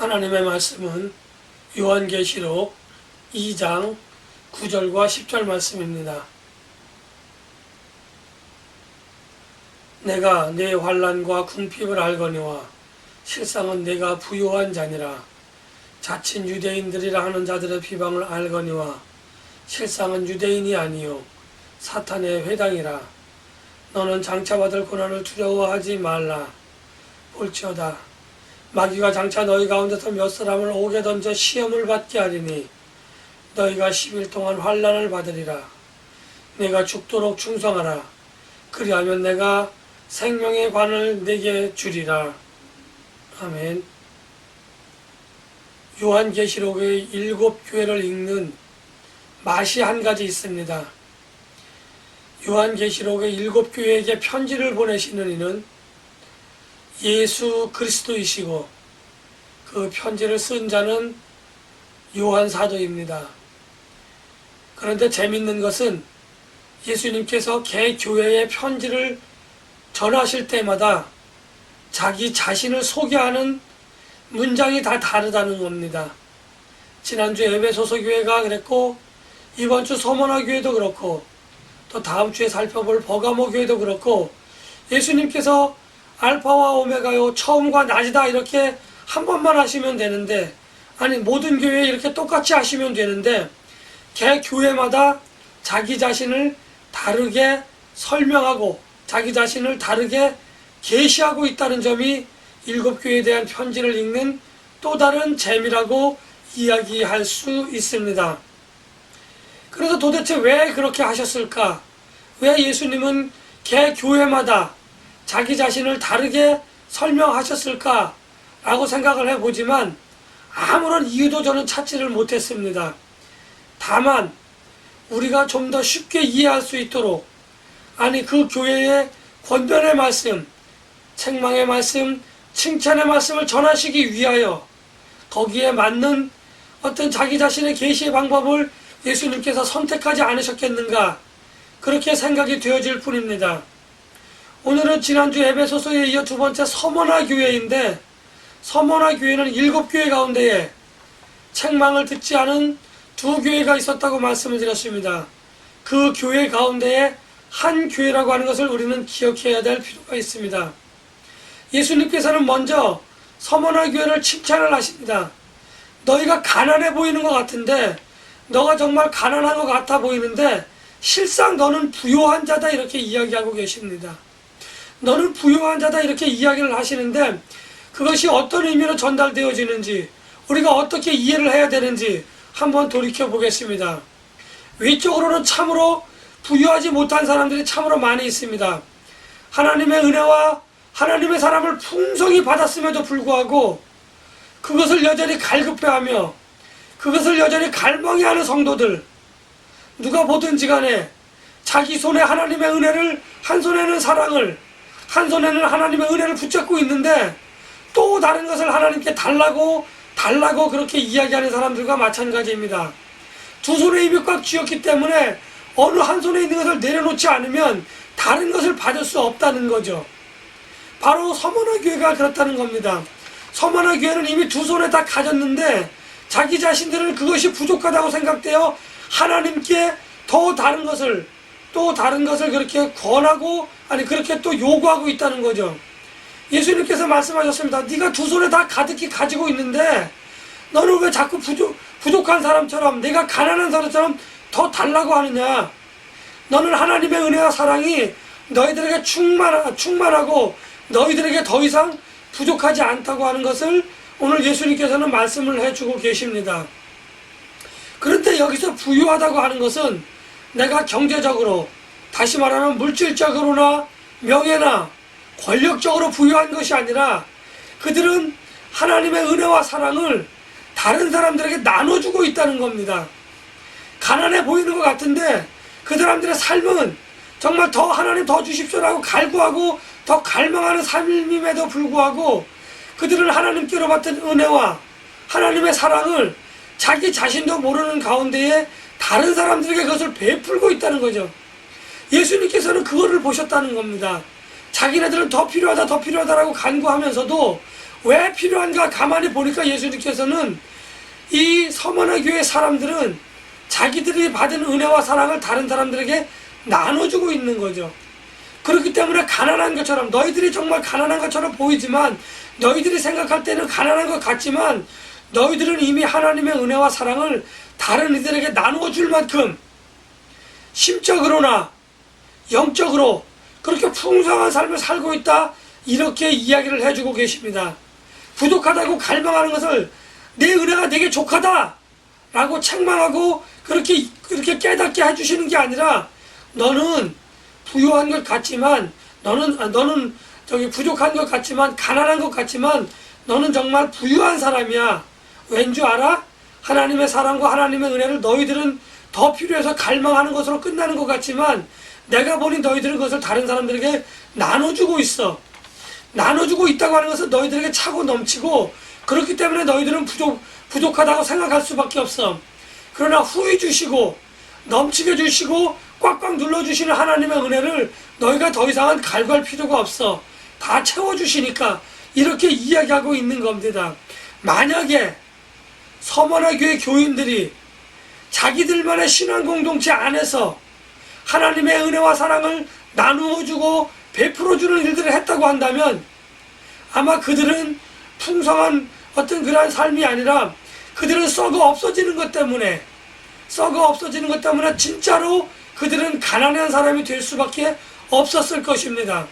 하나님의 말씀은 요한계시록 2장 9절과 10절 말씀입니다. 내가 내 환난과 궁핍을 알거니와 실상은 내가 부요한 자니라. 자칭 유대인들이라 하는 자들의 비방을 알거니와 실상은 유대인이 아니요 사탄의 회당이라. 너는 장차받을 고난을 두려워하지 말라. 볼지어다 마귀가 장차 너희 가운데서 몇 사람을 옥에 던져 시험을 받게 하리니 너희가 10일 동안 환난을 받으리라. 내가 죽도록 충성하라. 그리하면 내가 생명의 관을 내게 주리라. 아멘. 요한계시록의 7교회를 읽는 맛이 한 가지 있습니다. 요한계시록의 7교회에게 편지를 보내시는 이는 예수 그리스도이시고 그 편지를 쓴 자는 요한 사도입니다. 그런데 재밌는 것은 예수님께서 개 교회에 편지를 전하실 때마다 자기 자신을 소개하는 문장이 다 다르다는 겁니다. 지난주 에베소서 교회가 그랬고 이번 주 서머나 교회도 그렇고 또 다음 주에 살펴볼 버가모 교회도 그렇고 예수님께서 알파와 오메가요 처음과 낮이다 이렇게 한 번만 하시면 되는데 아니 모든 교회에 이렇게 똑같이 하시면 되는데 개 교회마다 자기 자신을 다르게 설명하고 자기 자신을 다르게 계시하고 있다는 점이 7교회에 대한 편지를 읽는 또 다른 재미라고 이야기할 수 있습니다. 그래서 도대체 왜 그렇게 하셨을까? 왜 예수님은 개 교회마다 자기 자신을 다르게 설명하셨을까? 라고 생각을 해보지만 아무런 이유도 저는 찾지를 못했습니다. 다만 우리가 좀 더 쉽게 이해할 수 있도록 아니 그 교회의 권면의 말씀, 책망의 말씀, 칭찬의 말씀을 전하시기 위하여 거기에 맞는 어떤 자기 자신의 계시의 방법을 예수님께서 선택하지 않으셨겠는가 그렇게 생각이 되어질 뿐입니다. 오늘은 지난주 에베소서에 이어 두 번째 서머나 교회인데 서머나 교회는 7교회 가운데에 책망을 듣지 않은 2교회가 있었다고 말씀을 드렸습니다. 그 교회 가운데에 한 교회라고 하는 것을 우리는 기억해야 될 필요가 있습니다. 예수님께서는 먼저 서머나 교회를 칭찬을 하십니다. 너희가 가난해 보이는 것 같은데 너가 정말 가난한 것 같아 보이는데 실상 너는 부요한 자다 이렇게 이야기하고 계십니다. 너는 부요한 자다 이렇게 이야기를 하시는데 그것이 어떤 의미로 전달되어지는지 우리가 어떻게 이해를 해야 되는지 한번 돌이켜 보겠습니다. 위쪽으로는 참으로 부유하지 못한 사람들이 참으로 많이 있습니다. 하나님의 은혜와 하나님의 사랑을 풍성히 받았음에도 불구하고 그것을 여전히 갈급해하며 그것을 여전히 갈망해하는 성도들, 누가 보든지 간에 자기 손에 하나님의 은혜를, 한 손에는 사랑을, 한 손에는 하나님의 은혜를 붙잡고 있는데 또 다른 것을 하나님께 달라고 그렇게 이야기하는 사람들과 마찬가지입니다. 두 손에 입이 꽉 쥐었기 때문에 어느 한 손에 있는 것을 내려놓지 않으면 다른 것을 받을 수 없다는 거죠. 바로 서머나 교회가 그렇다는 겁니다. 서머나 교회는 이미 두 손에 다 가졌는데 자기 자신들은 그것이 부족하다고 생각되어 하나님께 또 다른 것을 그렇게 권하고 아니 그렇게 또 요구하고 있다는 거죠. 예수님께서 말씀하셨습니다. 네가 두 손에 다 가득히 가지고 있는데 너는 왜 자꾸 부족한 사람처럼 내가 가난한 사람처럼 더 달라고 하느냐. 너는 하나님의 은혜와 사랑이 너희들에게 충만하고 너희들에게 더 이상 부족하지 않다고 하는 것을 오늘 예수님께서는 말씀을 해주고 계십니다. 그런데 여기서 부유하다고 하는 것은 내가 경제적으로 다시 말하면 물질적으로나 명예나 권력적으로 부유한 것이 아니라 그들은 하나님의 은혜와 사랑을 다른 사람들에게 나눠주고 있다는 겁니다. 가난해 보이는 것 같은데 그 사람들의 삶은 정말 더 하나님 더 주십시오라고 갈구하고 더 갈망하는 삶임에도 불구하고 그들은 하나님께로 받은 은혜와 하나님의 사랑을 자기 자신도 모르는 가운데에 다른 사람들에게 그것을 베풀고 있다는 거죠. 예수님께서는 그거를 보셨다는 겁니다. 자기네들은 더 필요하다라고 간구하면서도 왜 필요한가 가만히 보니까 예수님께서는 이 서머나 교회 사람들은 자기들이 받은 은혜와 사랑을 다른 사람들에게 나눠주고 있는 거죠. 그렇기 때문에 가난한 것처럼, 너희들이 정말 가난한 것처럼 보이지만, 너희들이 생각할 때는 가난한 것 같지만, 너희들은 이미 하나님의 은혜와 사랑을 다른 이들에게 나누어 줄 만큼 심적으로나 영적으로 그렇게 풍성한 삶을 살고 있다, 이렇게 이야기를 해주고 계십니다. 부족하다고 갈망하는 것을 내 은혜가 되게 족하다 라고 책망하고 그렇게 깨닫게 해주시는 게 아니라, 너는 부유한 것 같지만, 너는 저기 부족한 것 같지만, 가난한 것 같지만, 너는 정말 부유한 사람이야. 왠 줄 알아? 하나님의 사랑과 하나님의 은혜를 너희들은 더 필요해서 갈망하는 것으로 끝나는 것 같지만, 내가 보니 너희들은 그것을 다른 사람들에게 나눠주고 있어. 나눠주고 있다고 하는 것은 너희들에게 차고 넘치고, 그렇기 때문에 너희들은 부족하다고 생각할 수밖에 없어. 그러나 후히 주시고 넘치게 주시고 꽉꽉 눌러주시는 하나님의 은혜를 너희가 더 이상은 갈구할 필요가 없어. 다 채워주시니까, 이렇게 이야기하고 있는 겁니다. 만약에 서머나 교회 교인들이 자기들만의 신앙 공동체 안에서 하나님의 은혜와 사랑을 나누어주고 베풀어주는 일들을 했다고 한다면, 아마 그들은 풍성한 어떤 그러한 삶이 아니라, 그들은 썩어 없어지는 것 때문에 진짜로 그들은 가난한 사람이 될 수밖에 없었을 것입니다.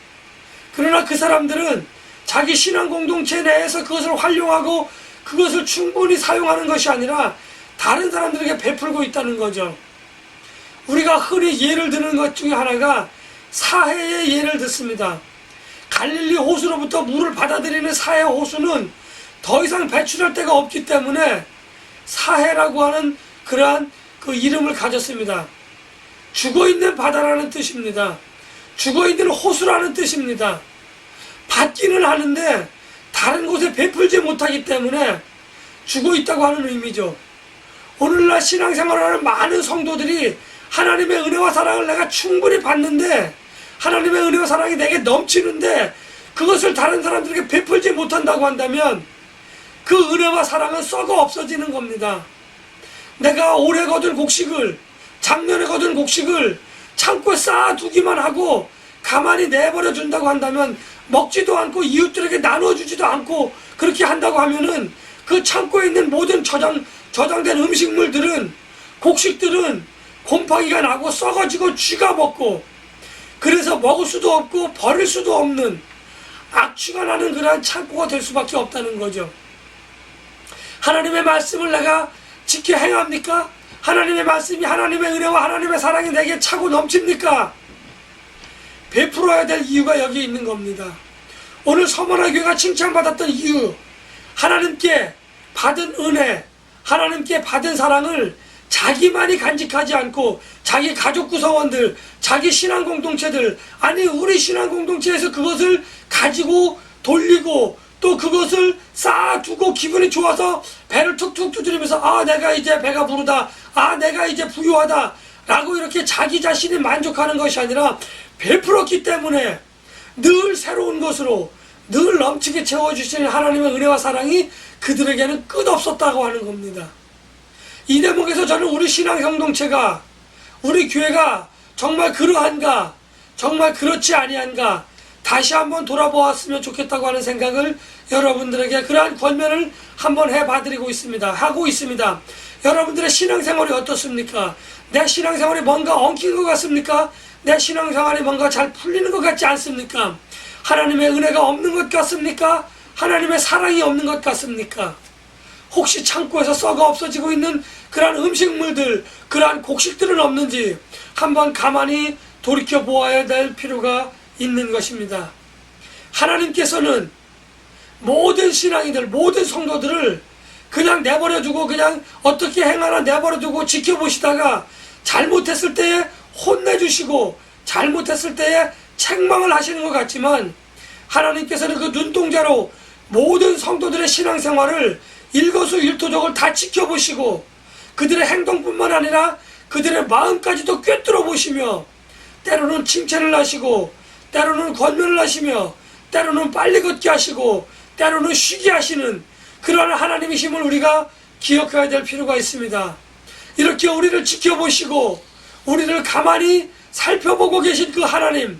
그러나 그 사람들은 자기 신앙 공동체 내에서 그것을 활용하고 그것을 충분히 사용하는 것이 아니라 다른 사람들에게 베풀고 있다는 거죠. 우리가 흔히 예를 드는 것 중에 하나가 사해의 예를 듣습니다. 갈릴리 호수로부터 물을 받아들이는 사해 호수는 더 이상 배출할 데가 없기 때문에 사해라고 하는 그러한 그 이름을 가졌습니다. 죽어있는 바다라는 뜻입니다. 죽어있는 호수라는 뜻입니다. 받기는 하는데 다른 곳에 베풀지 못하기 때문에 죽어있다고 하는 의미죠. 오늘날 신앙생활하는 많은 성도들이 하나님의 은혜와 사랑을 내가 충분히 받는데, 하나님의 은혜와 사랑이 내게 넘치는데 그것을 다른 사람들에게 베풀지 못한다고 한다면 그 은혜와 사랑은 썩어 없어지는 겁니다. 내가 올해 거둔 곡식을, 작년에 거둔 곡식을 창고에 쌓아두기만 하고 가만히 내버려 준다고 한다면, 먹지도 않고 이웃들에게 나눠주지도 않고 그렇게 한다고 하면은 그 창고에 있는 모든 저장된 음식물들은, 곡식들은 곰팡이가 나고 썩어지고 쥐가 먹고, 그래서 먹을 수도 없고 버릴 수도 없는 악취가 나는 그러한 창고가 될 수밖에 없다는 거죠. 하나님의 말씀을 내가 지켜 행합니까? 하나님의 말씀이, 하나님의 은혜와 하나님의 사랑이 내게 차고 넘칩니까? 베풀어야 될 이유가 여기 있는 겁니다. 오늘 서머나 교회가 칭찬받았던 이유, 하나님께 받은 은혜, 하나님께 받은 사랑을 자기만이 간직하지 않고 자기 가족 구성원들, 자기 신앙 공동체들, 아니 우리 신앙 공동체에서 그것을 가지고 돌리고 또 그것을 쌓아두고 기분이 좋아서 배를 툭툭 두드리면서, 아 내가 이제 배가 부르다, 아 내가 이제 부유하다 라고 이렇게 자기 자신이 만족하는 것이 아니라, 베풀었기 때문에 늘 새로운 것으로 늘 넘치게 채워주시는 하나님의 은혜와 사랑이 그들에게는 끝없었다고 하는 겁니다. 이 대목에서 저는 우리 신앙 공동체가, 우리 교회가 정말 그러한가, 정말 그렇지 아니한가 다시 한번 돌아보았으면 좋겠다고 하는 생각을 여러분들에게, 그러한 권면을 한번 해봐드리고 있습니다. 하고 있습니다. 여러분들의 신앙생활이 어떻습니까? 내 신앙생활이 뭔가 엉킨 것 같습니까? 내 신앙생활이 뭔가 잘 풀리는 것 같지 않습니까? 하나님의 은혜가 없는 것 같습니까? 하나님의 사랑이 없는 것 같습니까? 혹시 창고에서 썩어 없어지고 있는 그러한 음식물들, 그러한 곡식들은 없는지 한번 가만히 돌이켜 보아야 될 필요가 있는 것입니다. 하나님께서는 모든 신앙인들, 모든 성도들을 그냥 내버려두고, 그냥 어떻게 행하나 내버려두고 지켜보시다가 잘못했을 때에 혼내주시고 잘못했을 때에 책망을 하시는 것 같지만, 하나님께서는 그 눈동자로 모든 성도들의 신앙생활을 일거수일투족을 다 지켜보시고 그들의 행동뿐만 아니라 그들의 마음까지도 꿰뚫어 보시며, 때로는 칭찬을 하시고 때로는 권면을 하시며 때로는 빨리 걷게 하시고 때로는 쉬게 하시는 그러한 하나님이심을 우리가 기억해야 될 필요가 있습니다. 이렇게 우리를 지켜보시고 우리를 가만히 살펴보고 계신 그 하나님,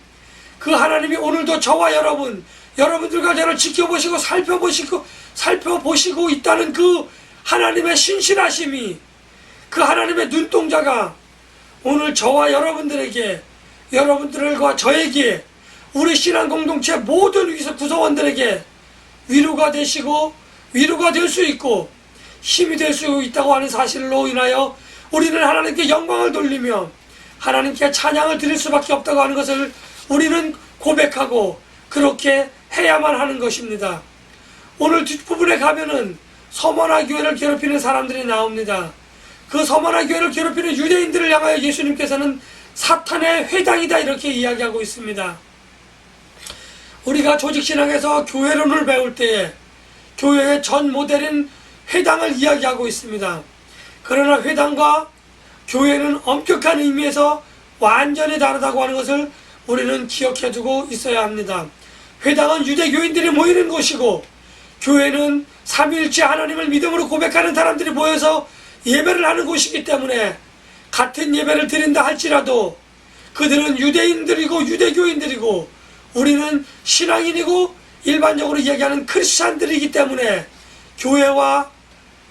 그 하나님이 오늘도 저와 여러분들과 저를 지켜보시고 살펴보시고 있다는 그 하나님의 신실하심이, 그 하나님의 눈동자가 오늘 저와 여러분들과 저에게, 우리 신앙 공동체 모든 구성원들에게 위로가 되시고 위로가 될 수 있고 힘이 될 수 있다고 하는 사실로 인하여 우리는 하나님께 영광을 돌리며 하나님께 찬양을 드릴 수밖에 없다고 하는 것을 우리는 고백하고 그렇게 해야만 하는 것입니다. 오늘 뒷부분에 가면은 서머나 교회를 괴롭히는 사람들이 나옵니다. 그 서머나 교회를 괴롭히는 유대인들을 향하여 예수님께서는 사탄의 회당이다 이렇게 이야기하고 있습니다. 우리가 조직신앙에서 교회론을 배울 때에 교회의 전 모델인 회당을 이야기하고 있습니다. 그러나 회당과 교회는 엄격한 의미에서 완전히 다르다고 하는 것을 우리는 기억해 두고 있어야 합니다. 회당은 유대교인들이 모이는 곳이고 교회는 삼위일체 하나님을 믿음으로 고백하는 사람들이 모여서 예배를 하는 곳이기 때문에 같은 예배를 드린다 할지라도 그들은 유대인들이고 유대교인들이고 우리는 신앙인이고 일반적으로 이야기하는 크리스찬들이기 때문에 교회와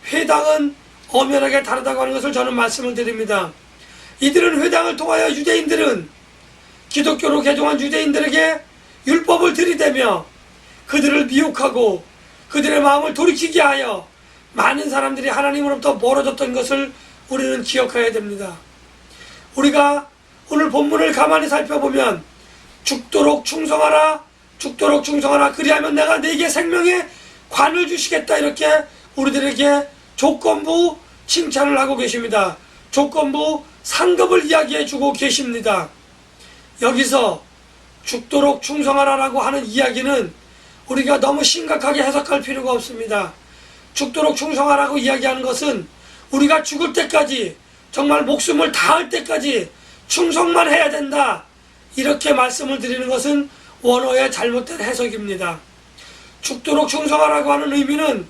회당은 엄연하게 다르다고 하는 것을 저는 말씀을 드립니다. 이들은 회당을 통하여 유대인들은 기독교로 개종한 유대인들에게 율법을 들이대며 그들을 미혹하고 그들의 마음을 돌이키게 하여 많은 사람들이 하나님으로부터 멀어졌던 것을 우리는 기억해야 됩니다. 우리가 오늘 본문을 가만히 살펴보면 죽도록 충성하라, 죽도록 충성하라, 그리하면 내가 네게 생명의 관을 주시겠다 이렇게 우리들에게 조건부 칭찬을 하고 계십니다. 조건부 상급을 이야기해 주고 계십니다. 여기서 죽도록 충성하라라고 하는 이야기는 우리가 너무 심각하게 해석할 필요가 없습니다. 죽도록 충성하라고 이야기하는 것은 우리가 죽을 때까지, 정말 목숨을 다할 때까지 충성만 해야 된다 이렇게 말씀을 드리는 것은 원어의 잘못된 해석입니다. 죽도록 충성하라고 하는 의미는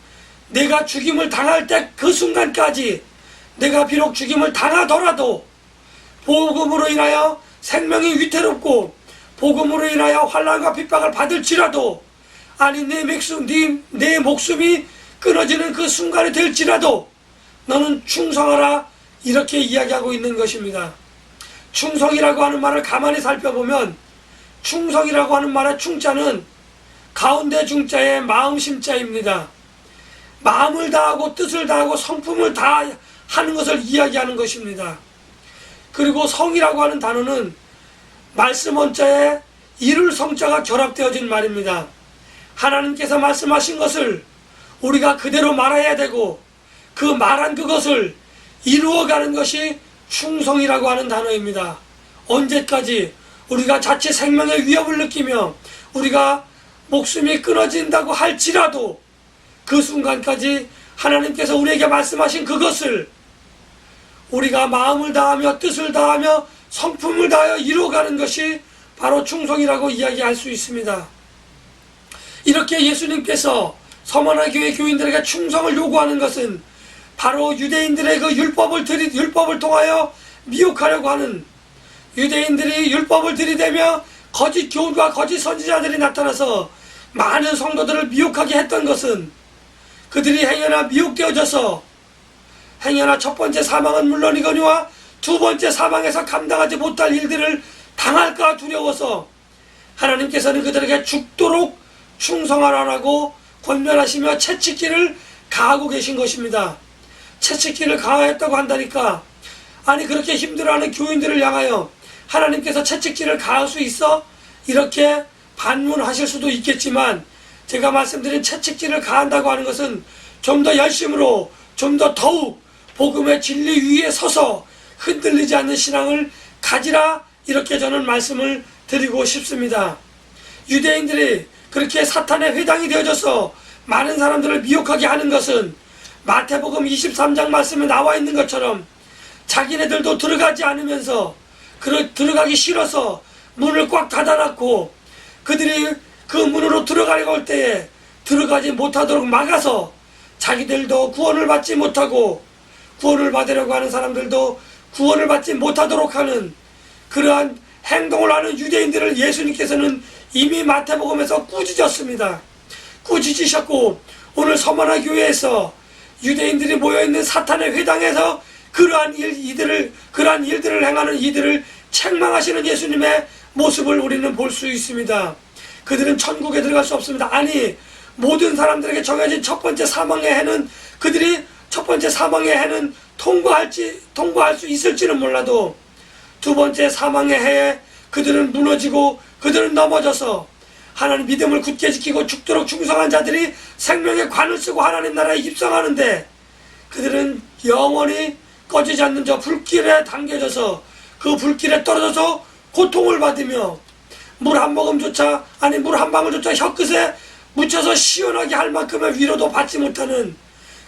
내가 죽임을 당할 때 그 순간까지, 내가 비록 죽임을 당하더라도 복음으로 인하여 생명이 위태롭고 복음으로 인하여 환난과 핍박을 받을지라도, 아니 내 목숨이 끊어지는 그 순간이 될지라도 너는 충성하라 이렇게 이야기하고 있는 것입니다. 충성이라고 하는 말을 가만히 살펴보면 충성이라고 하는 말의 충자는 가운데 중자의 마음 심자입니다. 마음을 다하고 뜻을 다하고 성품을 다하는 것을 이야기하는 것입니다. 그리고 성이라고 하는 단어는 말씀 원자에 이룰 성자가 결합되어진 말입니다. 하나님께서 말씀하신 것을 우리가 그대로 말해야 되고 그 말한 그것을 이루어가는 것이 충성이라고 하는 단어입니다. 언제까지 우리가 자칫 생명의 위협을 느끼며 우리가 목숨이 끊어진다고 할지라도 그 순간까지 하나님께서 우리에게 말씀하신 그것을 우리가 마음을 다하며 뜻을 다하며 성품을 다하여 이루어가는 것이 바로 충성이라고 이야기할 수 있습니다. 이렇게 예수님께서 서머나 교회 교인들에게 충성을 요구하는 것은 바로 유대인들의 그 율법을 통하여 미혹하려고 하는, 유대인들이 율법을 들이대며 거짓 교훈과 거짓 선지자들이 나타나서 많은 성도들을 미혹하게 했던 것은 그들이 행여나 미혹되어져서 행여나 첫 번째 사망은 물론이거니와 두 번째 사망에서 감당하지 못할 일들을 당할까 두려워서 하나님께서는 그들에게 죽도록 충성하라고 권면하시며 채찍질을 가하고 계신 것입니다. 채찍질을 가하였다고 한다니까, 아니 그렇게 힘들어하는 교인들을 향하여 하나님께서 채찍질을 가할 수 있어? 이렇게 반문하실 수도 있겠지만, 제가 말씀드린 채찍질을 가한다고 하는 것은 좀 더 열심으로, 좀 더 더욱 복음의 진리 위에 서서 흔들리지 않는 신앙을 가지라 이렇게 저는 말씀을 드리고 싶습니다. 유대인들이 그렇게 사탄의 회당이 되어져서 많은 사람들을 미혹하게 하는 것은 마태복음 23장 말씀에 나와 있는 것처럼 자기네들도 들어가지 않으면서 들어가기 싫어서 문을 꽉 닫아놨고 그들이 그 문으로 들어가려고 할 때에 들어가지 못하도록 막아서 자기들도 구원을 받지 못하고 구원을 받으려고 하는 사람들도 구원을 받지 못하도록 하는 그러한 행동을 하는 유대인들을 예수님께서는 이미 마태복음에서 꾸짖었습니다. 꾸짖으셨고 오늘 서머나 교회에서 유대인들이 모여있는 사탄의 회당에서 그러한 일들을 행하는 이들을 책망하시는 예수님의 모습을 우리는 볼 수 있습니다. 그들은 천국에 들어갈 수 없습니다. 아니, 모든 사람들에게 정해진 첫 번째 사망의 해는 그들이 첫 번째 사망의 해는 통과할 수 있을지는 몰라도 두 번째 사망의 해에 그들은 무너지고 그들은 넘어져서 하나님 믿음을 굳게 지키고 죽도록 충성한 자들이 생명의 관을 쓰고 하나님 나라에 입성하는데 그들은 영원히 꺼지지 않는 저 불길에 당겨져서 그 불길에 떨어져서 고통을 받으며 물 한 모금조차 아니 물 한 방울조차 혀끝에 묻혀서 시원하게 할 만큼의 위로도 받지 못하는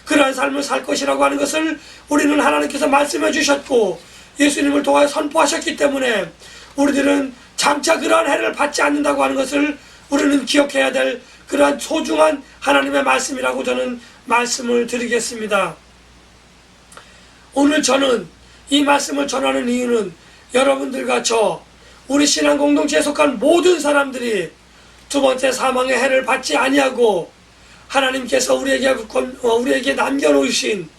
그러한 삶을 살 것이라고 하는 것을 우리는 하나님께서 말씀해 주셨고 예수님을 통하여 선포하셨기 때문에 우리들은 장차 그러한 해를 받지 않는다고 하는 것을 우리는 기억해야 될 그러한 소중한 하나님의 말씀이라고 저는 말씀을 드리겠습니다. 오늘 저는 이 말씀을 전하는 이유는 여러분들과 우리 신앙 공동체에 속한 모든 사람들이 두 번째 사망의 해를 받지 아니하고 하나님께서 우리에게 남겨놓으신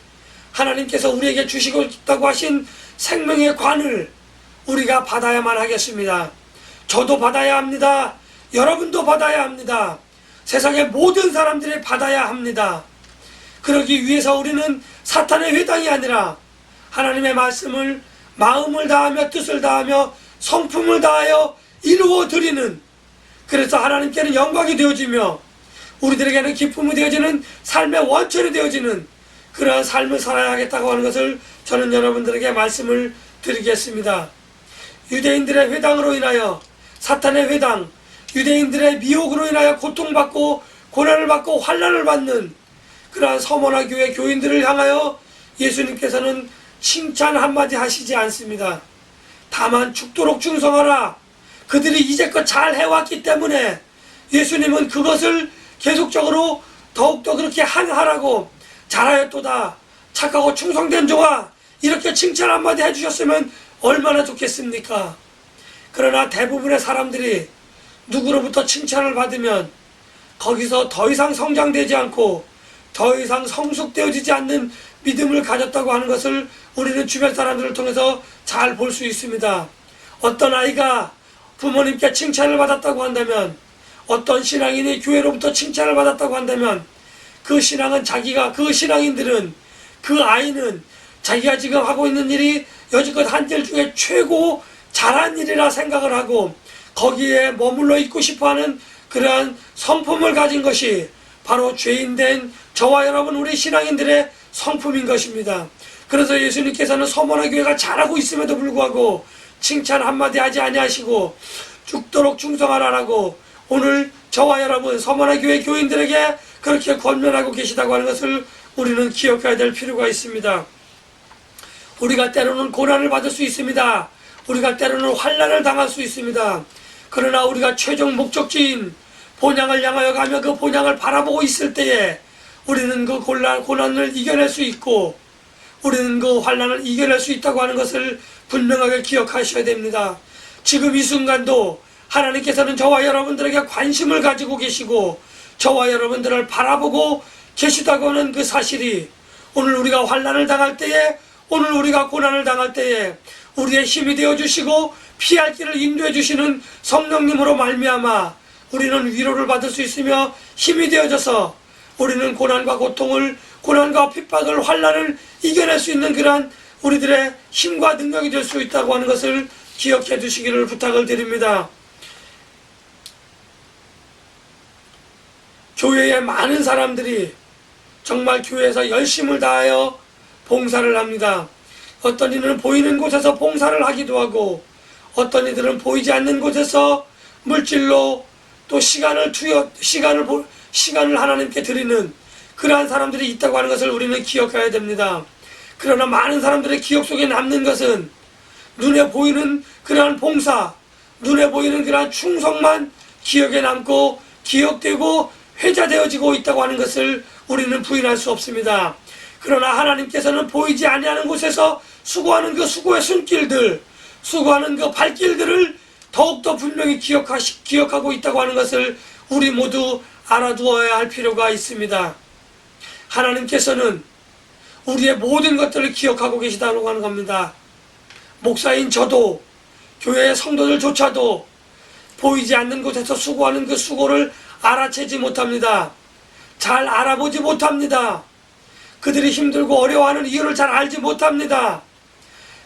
하나님께서 우리에게 주시고 있다고 하신 생명의 관을 우리가 받아야만 하겠습니다. 저도 받아야 합니다. 여러분도 받아야 합니다. 세상의 모든 사람들이 받아야 합니다. 그러기 위해서 우리는 사탄의 회당이 아니라 하나님의 말씀을 마음을 다하며 뜻을 다하며 성품을 다하여 이루어 드리는, 그래서 하나님께는 영광이 되어지며 우리들에게는 기쁨이 되어지는 삶의 원천이 되어지는 그러한 삶을 살아야 하겠다고 하는 것을 저는 여러분들에게 말씀을 드리겠습니다. 유대인들의 회당으로 인하여, 사탄의 회당, 유대인들의 미혹으로 인하여 고통받고 고난을 받고 환난을 받는 그러한 서머나 교회 교인들을 향하여 예수님께서는 칭찬 한마디 하시지 않습니다. 다만 죽도록 충성하라. 그들이 이제껏 잘 해왔기 때문에 예수님은 그것을 계속적으로 더욱더 그렇게 하라고, 잘하였도다, 착하고 충성된 종아, 이렇게 칭찬 한마디 해주셨으면 얼마나 좋겠습니까? 그러나 대부분의 사람들이 누구로부터 칭찬을 받으면 거기서 더 이상 성장되지 않고 더 이상 성숙되어지지 않는 믿음을 가졌다고 하는 것을 우리는 주변 사람들을 통해서 잘 볼 수 있습니다. 어떤 아이가 부모님께 칭찬을 받았다고 한다면, 어떤 신앙인이 교회로부터 칭찬을 받았다고 한다면 그 신앙인들은, 그 아이는 자기가 지금 하고 있는 일이 여지껏 한 일 중에 최고 잘한 일이라 생각을 하고 거기에 머물러 있고 싶어하는 그러한 성품을 가진 것이 바로 죄인된 저와 여러분 우리 신앙인들의 성품인 것입니다. 그래서 예수님께서는 서머나 교회가 잘하고 있음에도 불구하고 칭찬 한마디 하지 아니하시고 죽도록 충성하라라고 오늘 저와 여러분 서머나 교회 교인들에게 그렇게 권면하고 계시다고 하는 것을 우리는 기억해야 될 필요가 있습니다. 우리가 때로는 고난을 받을 수 있습니다. 우리가 때로는 환난을 당할 수 있습니다. 그러나 우리가 최종 목적지인 본향을 향하여 가며 그 본향을 바라보고 있을 때에 우리는 그 고난을 이겨낼 수 있고 우리는 그 환난을 이겨낼 수 있다고 하는 것을 분명하게 기억하셔야 됩니다. 지금 이 순간도 하나님께서는 저와 여러분들에게 관심을 가지고 계시고 저와 여러분들을 바라보고 계시다고 하는 그 사실이 오늘 우리가 환난을 당할 때에, 오늘 우리가 고난을 당할 때에 우리의 힘이 되어주시고 피할 길을 인도해 주시는 성령님으로 말미암아 우리는 위로를 받을 수 있으며 힘이 되어져서 우리는 고난과 고통을, 고난과 핍박을, 환난을 이겨낼 수 있는 그러한 우리들의 힘과 능력이 될 수 있다고 하는 것을 기억해 두시기를 부탁을 드립니다. 교회에 많은 사람들이 정말 교회에서 열심을 다하여 봉사를 합니다. 어떤 이들은 보이는 곳에서 봉사를 하기도 하고 어떤 이들은 보이지 않는 곳에서 물질로 또 시간을 하나님께 드리는 그러한 사람들이 있다고 하는 것을 우리는 기억해야 됩니다. 그러나 많은 사람들의 기억 속에 남는 것은 눈에 보이는 그러한 봉사, 눈에 보이는 그러한 충성만 기억에 남고 기억되고 회자되어지고 있다고 하는 것을 우리는 부인할 수 없습니다. 그러나 하나님께서는 보이지 아니하는 곳에서 수고하는 그 수고의 손길들, 수고하는 그 발길들을 더욱더 분명히 기억하고 있다고 하는 것을 우리 모두 알아두어야 할 필요가 있습니다. 하나님께서는 우리의 모든 것들을 기억하고 계시다고 하는 겁니다. 목사인 저도, 교회의 성도들조차도 보이지 않는 곳에서 수고하는 그 수고를 알아채지 못합니다. 잘 알아보지 못합니다. 그들이 힘들고 어려워하는 이유를 잘 알지 못합니다.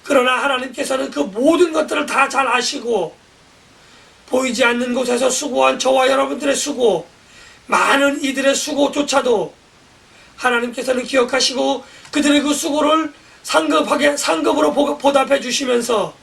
그러나 하나님께서는 그 모든 것들을 다 잘 아시고, 보이지 않는 곳에서 수고한 저와 여러분들의 수고, 많은 이들의 수고조차도 하나님께서는 기억하시고 그들의 그 수고를 상급으로 보답해 주시면서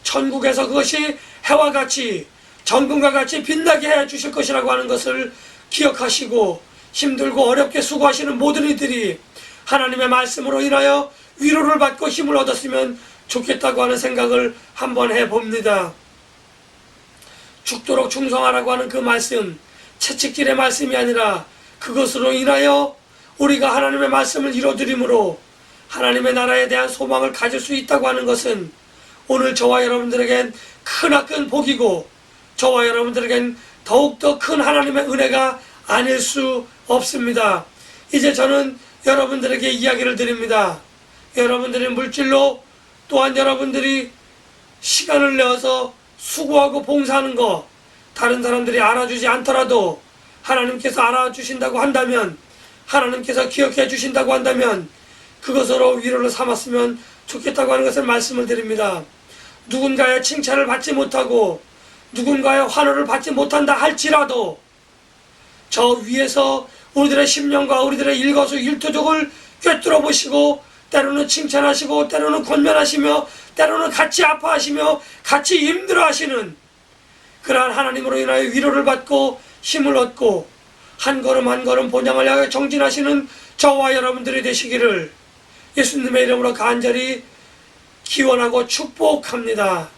천국에서 그것이 해와 같이 정금과 같이 빛나게 해 주실 것이라고 하는 것을 기억하시고, 힘들고 어렵게 수고하시는 모든 이들이 하나님의 말씀으로 인하여 위로를 받고 힘을 얻었으면 좋겠다고 하는 생각을 한번 해봅니다. 죽도록 충성하라고 하는 그 말씀, 채찍질의 말씀이 아니라 그것으로 인하여 우리가 하나님의 말씀을 이뤄드림으로 하나님의 나라에 대한 소망을 가질 수 있다고 하는 것은 오늘 저와 여러분들에겐 크나큰 복이고, 저와 여러분들에겐 더욱더 큰 하나님의 은혜가 아닐 수 없습니다. 이제 저는 여러분들에게 이야기를 드립니다. 여러분들의 물질로, 또한 여러분들이 시간을 내어서 수고하고 봉사하는 거, 다른 사람들이 알아주지 않더라도 하나님께서 알아주신다고 한다면, 하나님께서 기억해 주신다고 한다면 그것으로 위로를 삼았으면 좋겠다고 하는 것을 말씀을 드립니다. 누군가의 칭찬을 받지 못하고 누군가의 환호를 받지 못한다 할지라도 저 위에서 우리들의 심령과 우리들의 일거수 일투족을 꿰뚫어 보시고, 때로는 칭찬하시고 때로는 권면하시며 때로는 같이 아파하시며 같이 힘들어하시는 그러한 하나님으로 인하여 위로를 받고 힘을 얻고 한 걸음 한 걸음 본향을 향해 정진하시는 저와 여러분들이 되시기를 예수님의 이름으로 간절히 기원하고 축복합니다.